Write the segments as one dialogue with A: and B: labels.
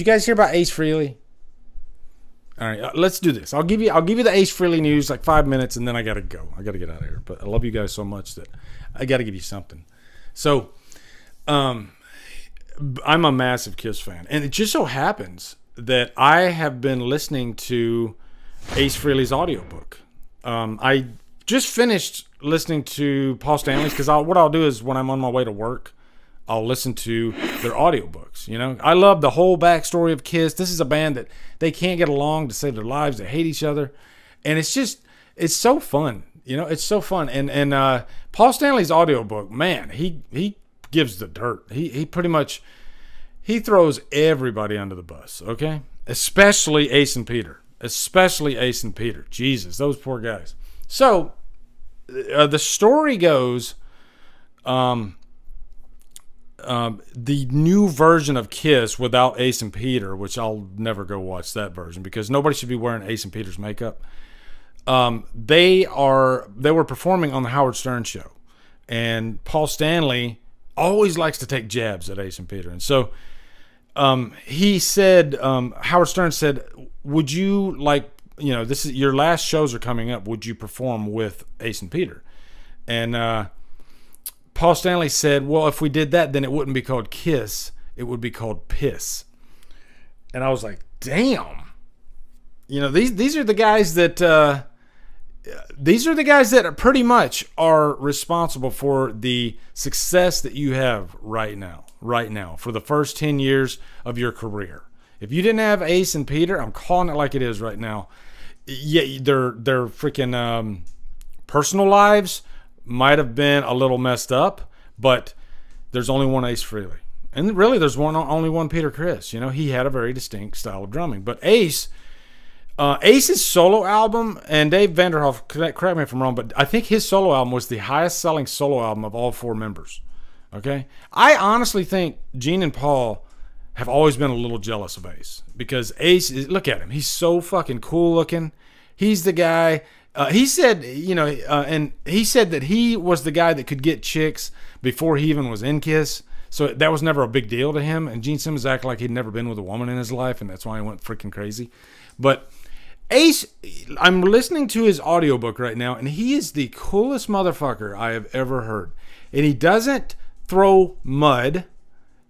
A: guys hear about Ace Frehley? All right, let's do this. I'll give you the Ace Frehley news, like 5 minutes, and then I gotta go. I gotta get out of here. But I love you guys so much that I gotta give you something. So, I'm a massive Kiss fan, and it just so happens that I have been listening to Ace Frehley's audiobook. I just finished listening to Paul Stanley's, because what I'll do is when I'm on my way to work, I'll listen to their audiobooks. You know, I love the whole backstory of Kiss. This is a band that they can't get along to save their lives. They hate each other. And it's so fun. You know, it's so fun. And Paul Stanley's audiobook, man, he gives the dirt. He pretty much, he throws everybody under the bus, okay? Especially Ace and Peter. Jesus, those poor guys. So, the story goes, the new version of Kiss without Ace and Peter, which I'll never go watch that version because nobody should be wearing Ace and Peter's makeup. They were performing on the Howard Stern show, and Paul Stanley always likes to take jabs at Ace and Peter. And so, he said, Howard Stern said, would you like, you know, this is your last shows are coming up. Would you perform with Ace and Peter? And, Paul Stanley said, well, if we did that, then it wouldn't be called Kiss. It would be called Piss. And I was like, damn. You know, these are the guys that pretty much are responsible for the success that you have right now, for the first 10 years of your career. If you didn't have Ace and Peter, I'm calling it like it is right now. Yeah, their freaking personal lives might have been a little messed up, but there's only one Ace Frehley. And really, there's only one Peter Criss. You know, he had a very distinct style of drumming. But Ace's solo album, and Dave Vanderhoff, correct me if I'm wrong, but I think his solo album was the highest selling solo album of all four members. Okay? I honestly think Gene and Paul have always been a little jealous of Ace, because Ace look at him. He's so fucking cool looking. He's the guy. He said, and he said that he was the guy that could get chicks before he even was in Kiss. So that was never a big deal to him. And Gene Simmons acted like he'd never been with a woman in his life, and that's why he went freaking crazy. But Ace, I'm listening to his audiobook right now, and he is the coolest motherfucker I have ever heard. And he doesn't throw mud.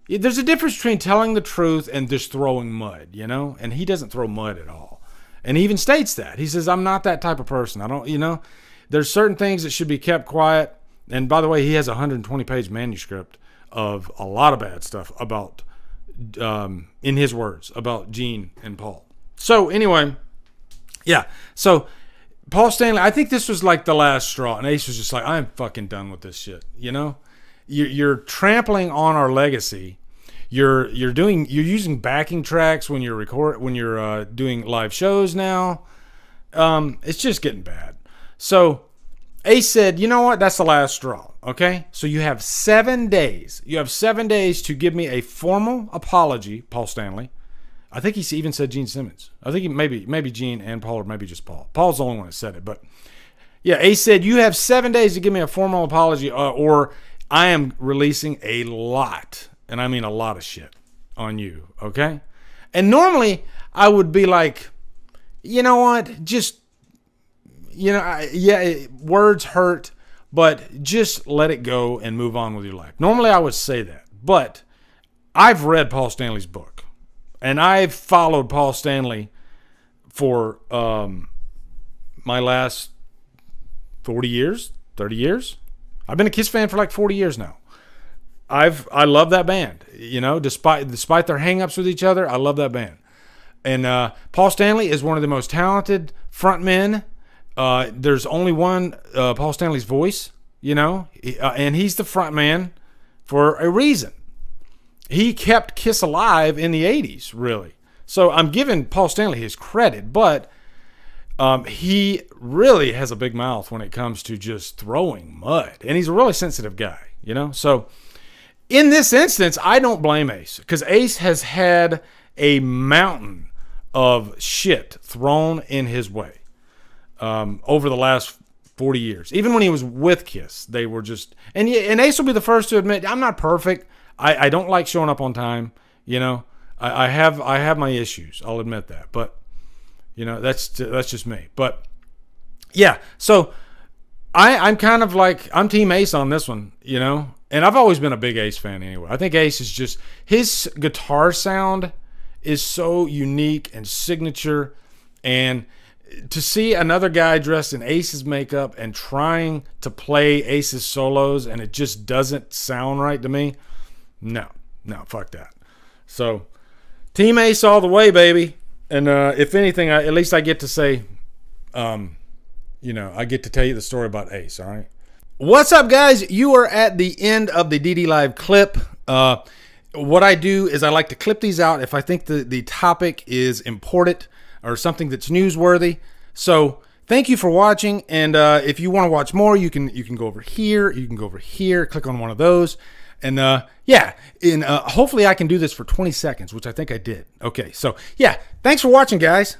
A: There's a difference between telling the truth and just throwing mud, you know? And he doesn't throw mud at all. And he even states that. He says, I'm not that type of person. I don't, there's certain things that should be kept quiet. And by the way, he has a 120-page manuscript of a lot of bad stuff about, in his words, about Gene and Paul. So anyway, yeah. So Paul Stanley, I think this was like the last straw. And Ace was just like, I'm fucking done with this shit. You know, you're trampling on our legacy. You're using backing tracks when you're doing live shows now. It's just getting bad. So Ace said, you know what? That's the last straw. Okay. So you have 7 days. You have 7 days to give me a formal apology, Paul Stanley. I think he even said Gene Simmons. I think maybe Gene and Paul, or maybe just Paul. Paul's the only one that said it. But yeah, Ace said, you have 7 days to give me a formal apology, or I am releasing a lot. And I mean a lot of shit on you, okay? And normally I would be like, you know what? Just, words hurt, but just let it go and move on with your life. Normally I would say that. But I've read Paul Stanley's book. And I've followed Paul Stanley for my last 40 years, 30 years. I've been a Kiss fan for like 40 years now. I love that band, despite their hang-ups with each other. I love that band. And Paul Stanley is one of the most talented frontmen. There's only one Paul Stanley's voice, and he's the frontman for a reason. He kept Kiss alive in the 80s, really. So I'm giving Paul Stanley his credit, but he really has a big mouth when it comes to just throwing mud. And he's a really sensitive guy, So in this instance, I don't blame Ace, because Ace has had a mountain of shit thrown in his way over the last 40 years. Even when he was with Kiss, they were just... And Ace will be the first to admit, I'm not perfect. I don't like showing up on time, I have my issues. I'll admit that, but that's just me. But yeah, so I'm kind of like, I'm Team Ace on this one, and I've always been a big Ace fan anyway. I think Ace is just, his guitar sound is so unique and signature, and to see another guy dressed in Ace's makeup and trying to play Ace's solos and it just doesn't sound right to me, no, fuck that. So Team Ace all the way, baby. And if anything, at least I get to say, I get to tell you the story about Ace, all right? What's up, guys? You are at the end of the DDLive clip. What I do is I like to clip these out if I think the topic is important or something that's newsworthy. So thank you for watching. And if you want to watch more, you can go over here. You can go over here, click on one of those. And hopefully I can do this for 20 seconds, which I think I did. Okay, so yeah, thanks for watching, guys.